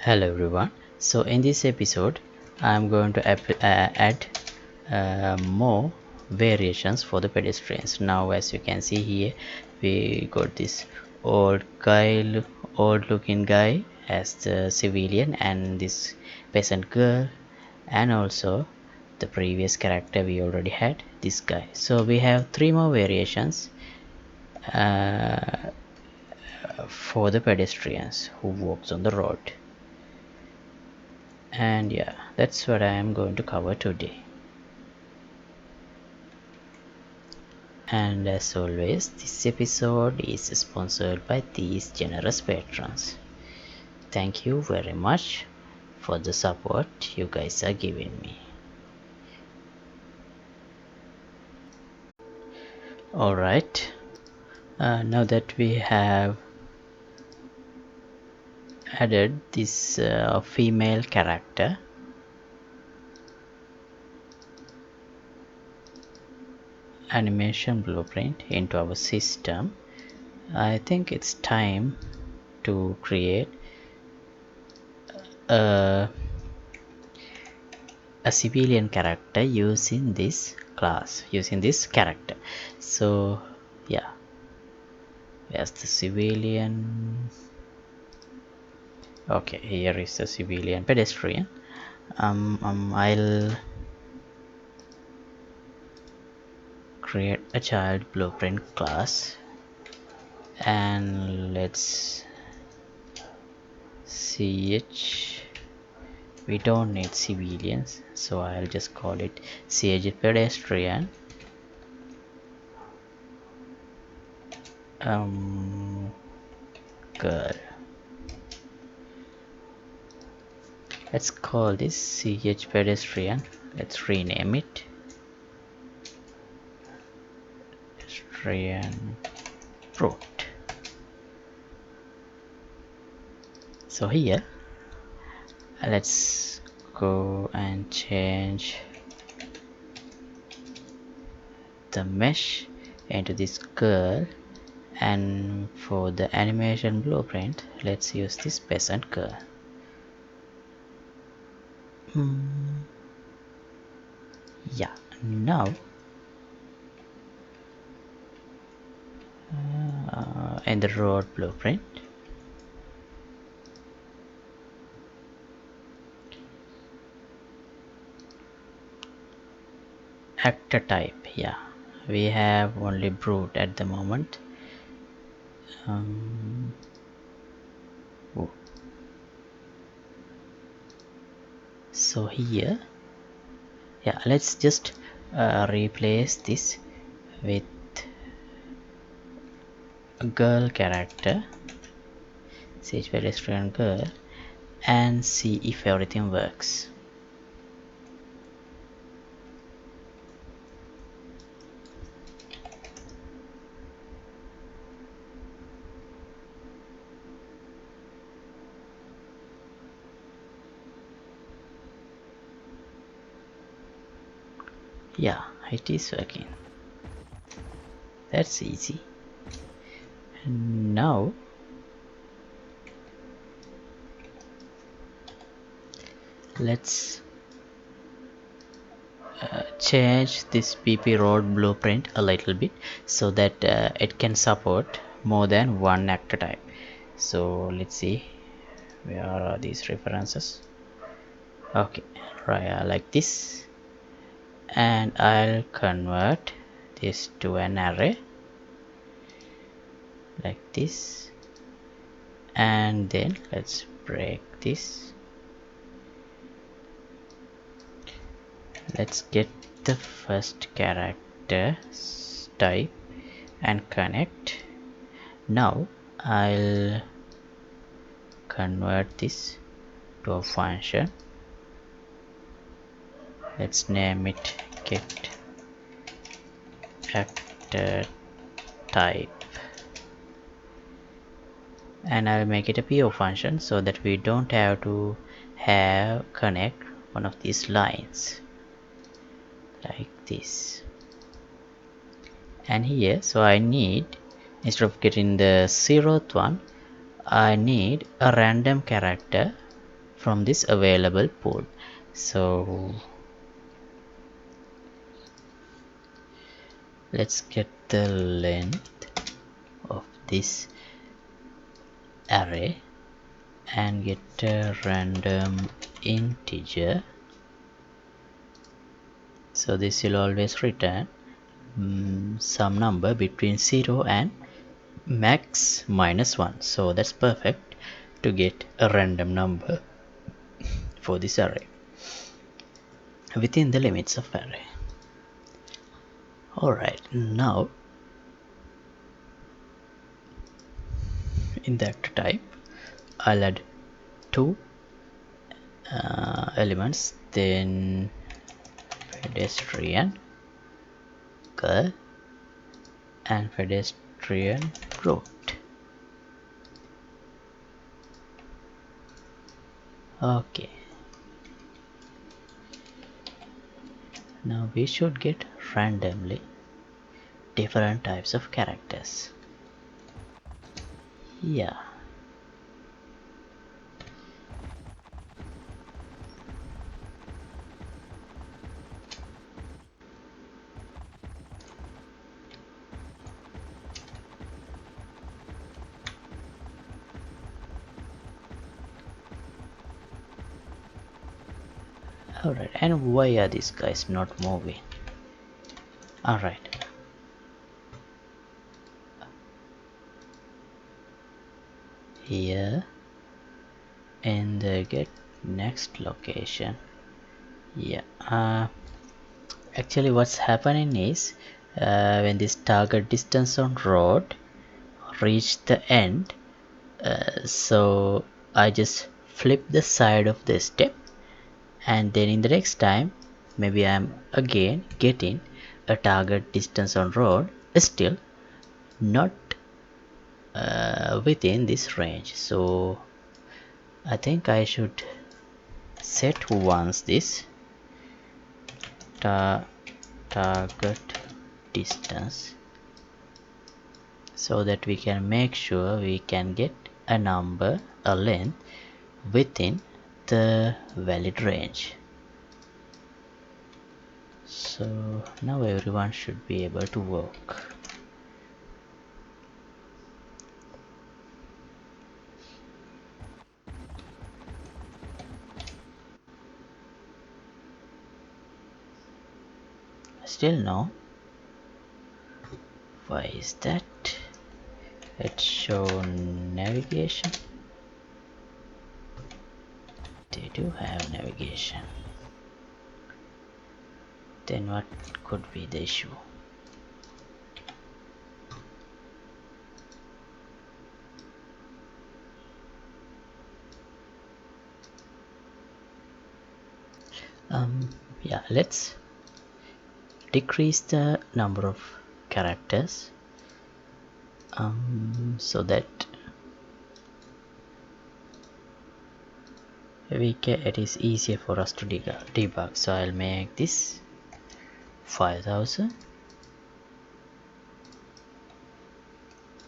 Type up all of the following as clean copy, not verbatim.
Hello everyone. So in this episode I'm going to add more variations for the pedestrians. Now as you can see here, we got this old looking guy as the civilian, and this peasant girl, and also the previous character we already had, this guy. So we have three more variations uh, for the pedestrians who walks on the road. And yeah, that's what I am going to cover today. And as always, this episode is sponsored by these generous patrons. Thank you very much for the support you guys are giving me. Alright, now that we have added this female character, animation blueprint into our system, I think it's time to create a civilian character using this character. So yeah, as the civilian, okay, here is the civilian pedestrian. I'll create a child blueprint class, and let's ch, we don't need civilians, so I'll just call it ch pedestrian girl. Let's call this ch pedestrian. Let's rename it pedestrian route. So here let's go and change the mesh into this girl, and for the animation blueprint let's use this peasant girl. Yeah, now in the road blueprint, actor type, yeah, we have only brute at the moment. So here, yeah, let's just replace this with a girl character, ch pedestrian girl, and see if everything works. Yeah, it is working. That's easy. Now let's change this PP road blueprint a little bit so that it can support more than one actor type. So let's see, where are these references? Okay, right, like this, and I'll convert this to an array like this, and then let's break this. Let's get the first character type and connect. Now I'll convert this to a function. Let's name it get actor type, and I'll make it a PO function so that we don't have to connect one of these lines like this. And here, so I need, instead of getting the 0th one, I need a random character from this available pool. So let's get the length of this array and get a random integer. So this will always return some number between 0 and max -1. So that's perfect to get a random number for this array within the limits of array. Alright, now in the actor type I'll add two elements, then pedestrian girl and pedestrian route. Okay, now we should get randomly different types of characters. Yeah. Alright, and why are these guys not moving? Alright. Here in the get next location. Yeah. Actually what's happening is when this target distance on road reach the end, so I just flip the side of the step, and then in the next time maybe I'm again getting a target distance on road, still not within this range. So I think I should set once this target distance, so that we can make sure we can get a number, a length within the valid range. So now everyone should be able to work. Still no. Why is that? Let's show navigation. They do have navigation. Then what could be the issue? Yeah, let's decrease the number of characters so that it is easier for us to debug. So I'll make this 5000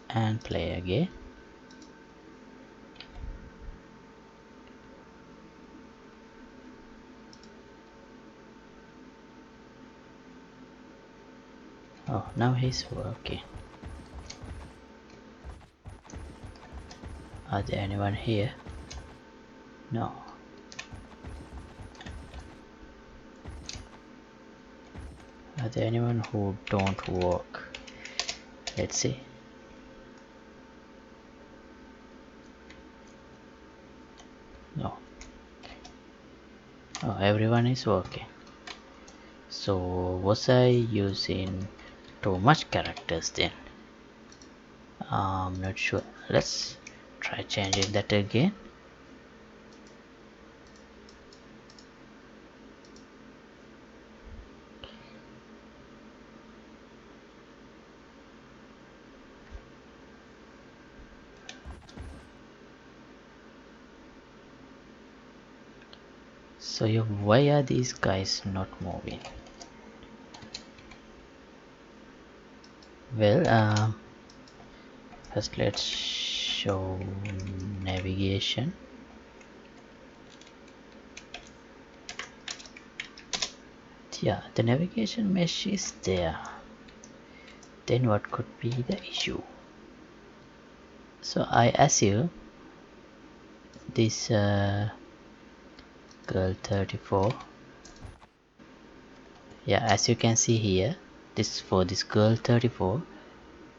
and play again. Oh, now he's working. Are there anyone here? No. Are there anyone who don't work? Let's see. No. Oh, everyone is working. So was I using too much characters then? I'm not sure. Let's try changing that again. So yeah, why are these guys not moving? Well, first let's show navigation. Yeah, the navigation mesh is there. Then what could be the issue? So I assume this girl 34, yeah, as you can see here, this for this girl 34,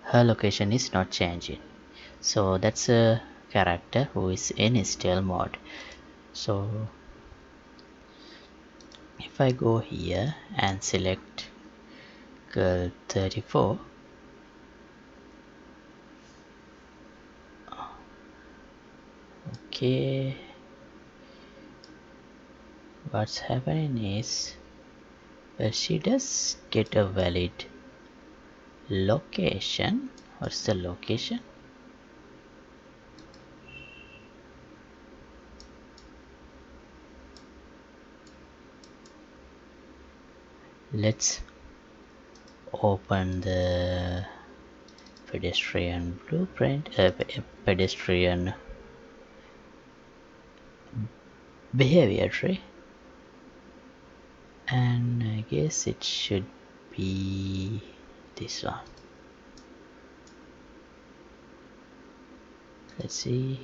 her location is not changing. So that's a character who is in stealth mode. So if I go here and select girl 34, okay, what's happening is, well, she does get a valid location. What's the location? Let's open the pedestrian blueprint, pedestrian behavior tree, and I guess it should be this one. Let's see.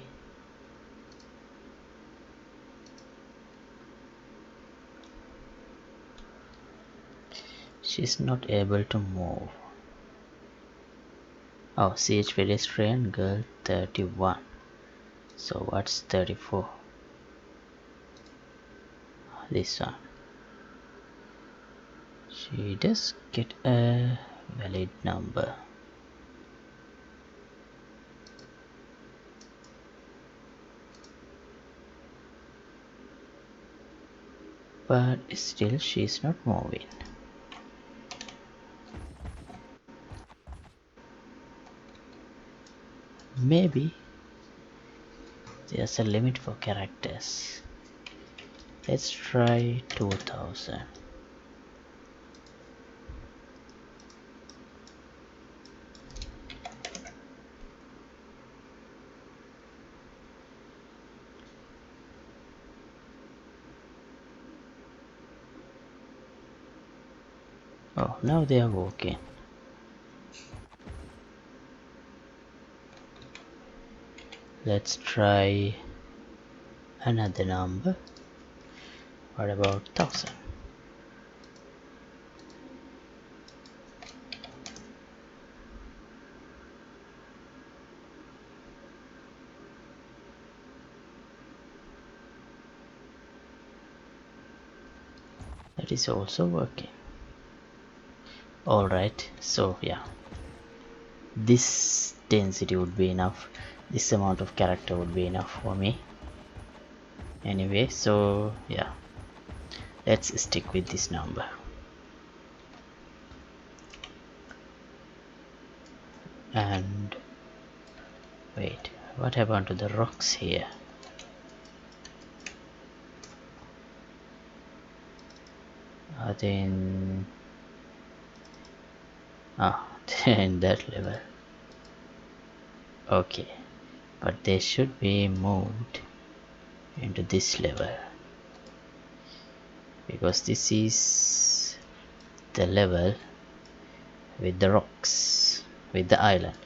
She's not able to move. Oh, CH pedestrian girl 31. So what's 34? This one. She does get a valid number. But still she's not moving. Maybe there's a limit for characters. Let's try 2000. Oh, now they are working. Let's try another number. What about 1000? That is also working. Alright, so yeah, this density would be enough. This amount of character would be enough for me. Anyway, so yeah, let's stick with this number. And wait, what happened to the rocks here? Are they in... ah, they're in that level. Okay, but they should be moved into this level, because this is the level with the rocks, with the island.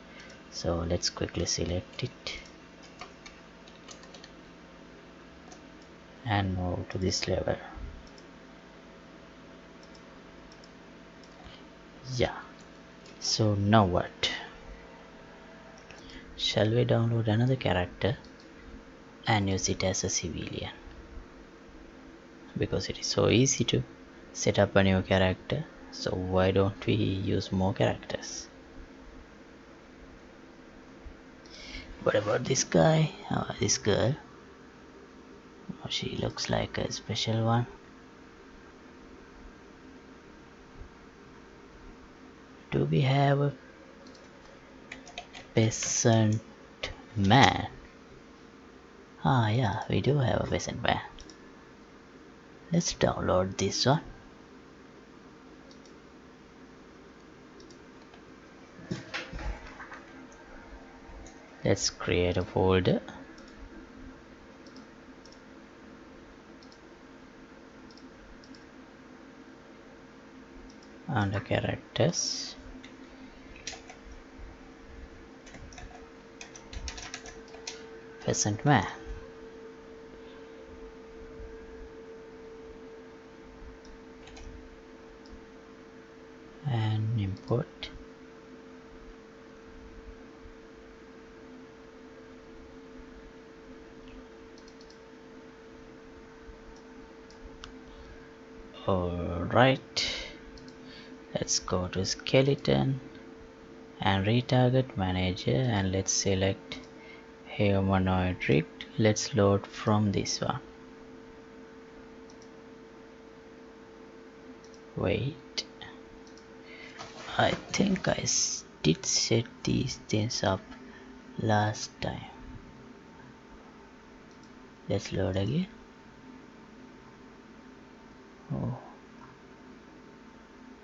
So let's quickly select it and move to this level. Yeah, so now what? Shall we download another character and use it as a civilian? Because it is so easy to set up a new character, so why don't we use more characters? What about this guy? This girl? Oh, she looks like a special one. Do we have a peasant man? Ah, yeah, we do have a peasant man. Let's download this one. Let's create a folder. under characters, peasant man, and import. Alright, let's go to skeleton and retarget manager, and let's select humanoid rig. Let's load from this one. Wait, I think I did set these things up last time. Let's load again. Oh,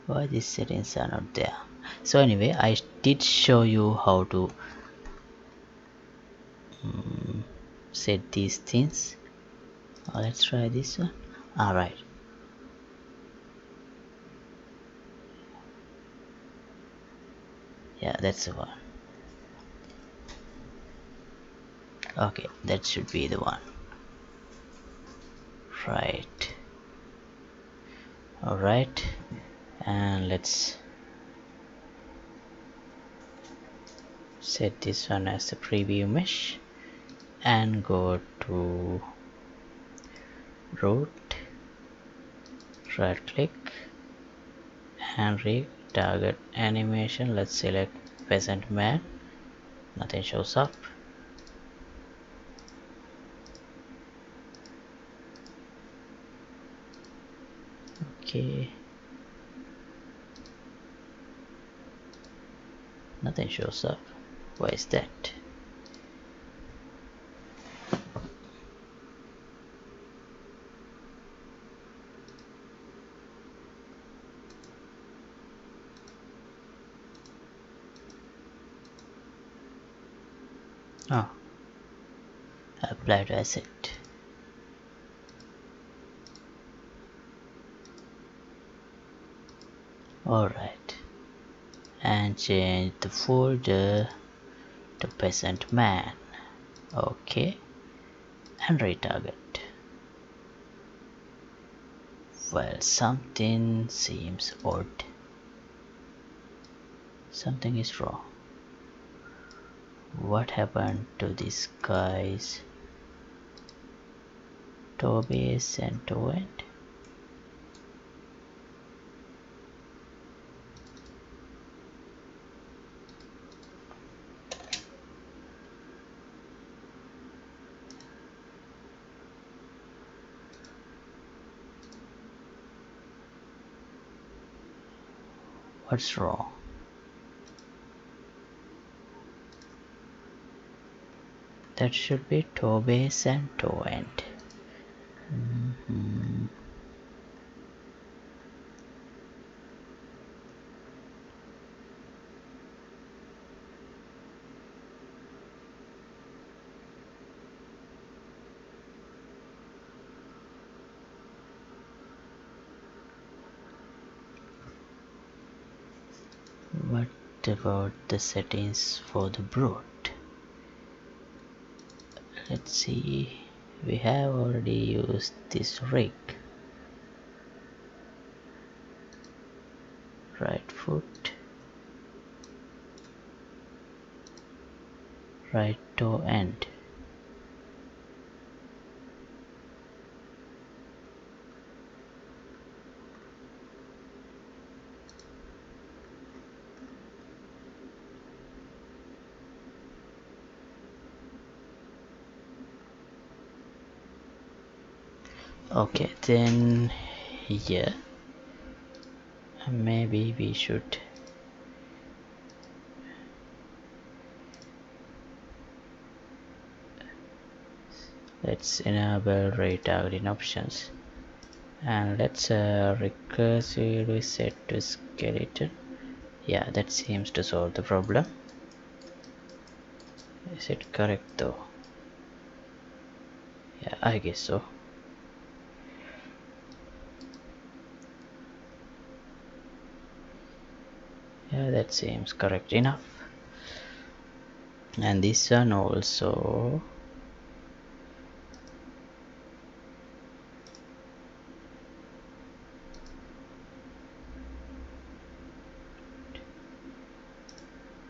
why these settings are not there? So anyway, I did show you how to set these things. Let's try this one. Alright, yeah, that's the one. Okay, that should be the one. Right. Alright, and let's set this one as a preview mesh and go to root, right click and retarget animation. Let's select peasant man, nothing shows up. Okay, nothing shows up. Why is that? Oh, apply to asset. Alright, and change the folder to peasant man. Okay, and retarget. Well, something seems odd. Something is wrong. What happened to these guys? Toe base and toe end? What's wrong? That should be toe base and toe end. What about the settings for the brute? Let's see. We have already used this rig. Right foot, right toe end. Okay, then here maybe we should let's enable retargeting options, and let's recursively set to skeleton. Yeah, that seems to solve the problem. Is it correct though? Yeah, I guess so. Yeah, that seems correct enough. And this one also.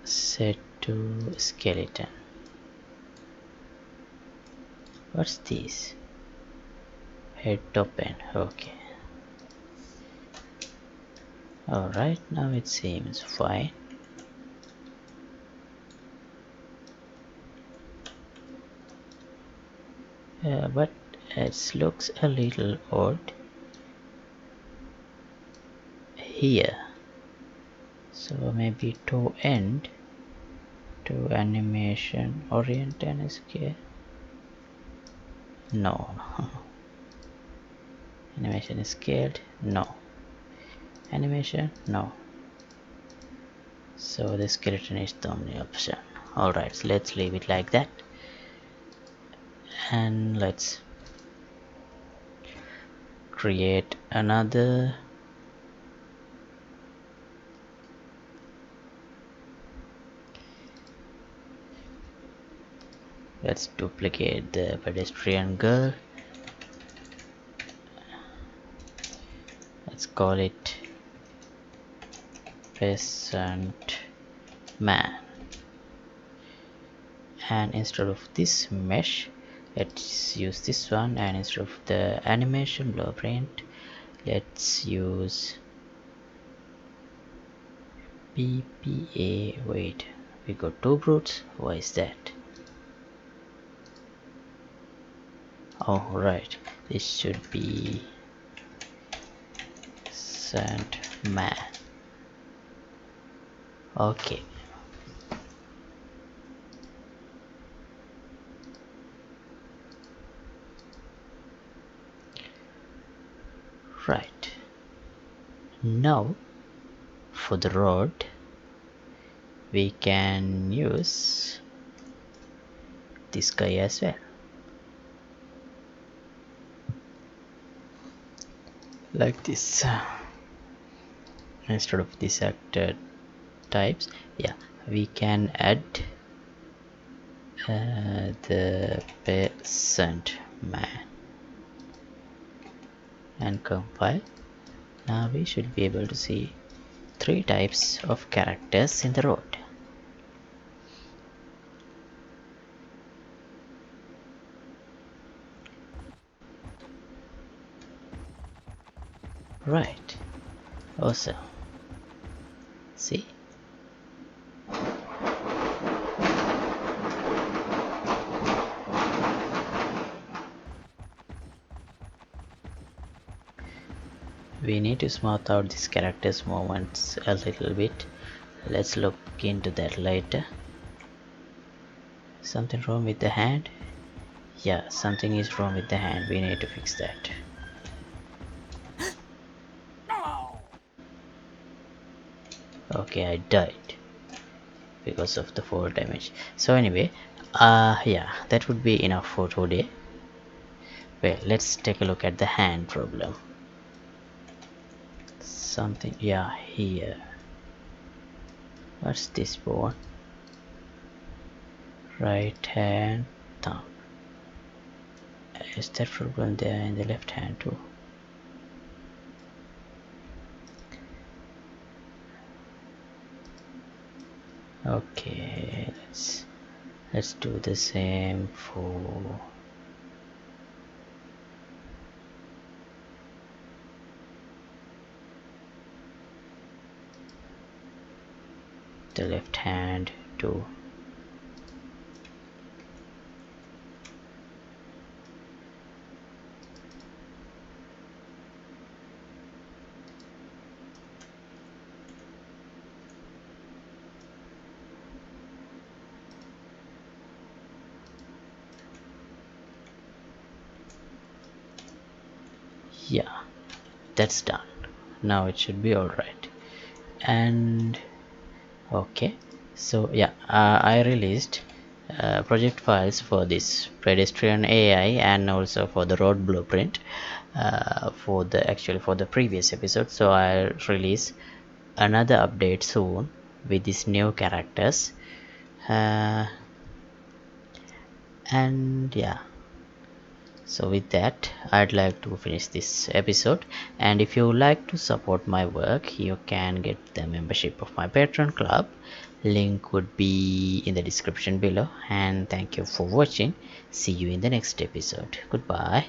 Set to skeleton. What's this? Head open. Okay. Alright, now it seems fine. But it looks a little odd here. So maybe to end to animation orient and scale. No. Animation is scaled. No. Animation. No. So the skeleton is the only option. Alright, so let's leave it like that. And let's create another. Let's duplicate the pedestrian girl. Let's call it peasant man. And instead of this mesh, let's use this one, and instead of the animation blueprint, let's use PPA. Wait, we got two brutes. Why is that? Oh right, this should be Sandman. Okay. Right. Now for the road we can use this guy as well. Like this. Instead of these actor types, yeah, we can add the peasant man and compile. Now we should be able to see three types of characters in the road. Right. Awesome. See? We need to smooth out this character's movements a little bit. Let's look into that later. Something wrong with the hand? Yeah, something is wrong with the hand. We need to fix that. Okay, I died because of the fall damage. So anyway, yeah, that would be enough for today. Well, let's take a look at the hand problem. Something, yeah, here. What's this bone? Right hand thumb. Is that problem there in the left hand too? Okay, let's do the same for the left hand too. Yeah, that's done. Now it should be alright. And okay, so yeah, I released project files for this pedestrian AI and also for the road blueprint for the previous episode. So I release another update soon with these new characters. uh, and yeah, so with that I'd like to finish this episode, and if you like to support my work you can get the membership of my Patreon club. Link would be in the description below, and thank you for watching. See you in the next episode. Goodbye.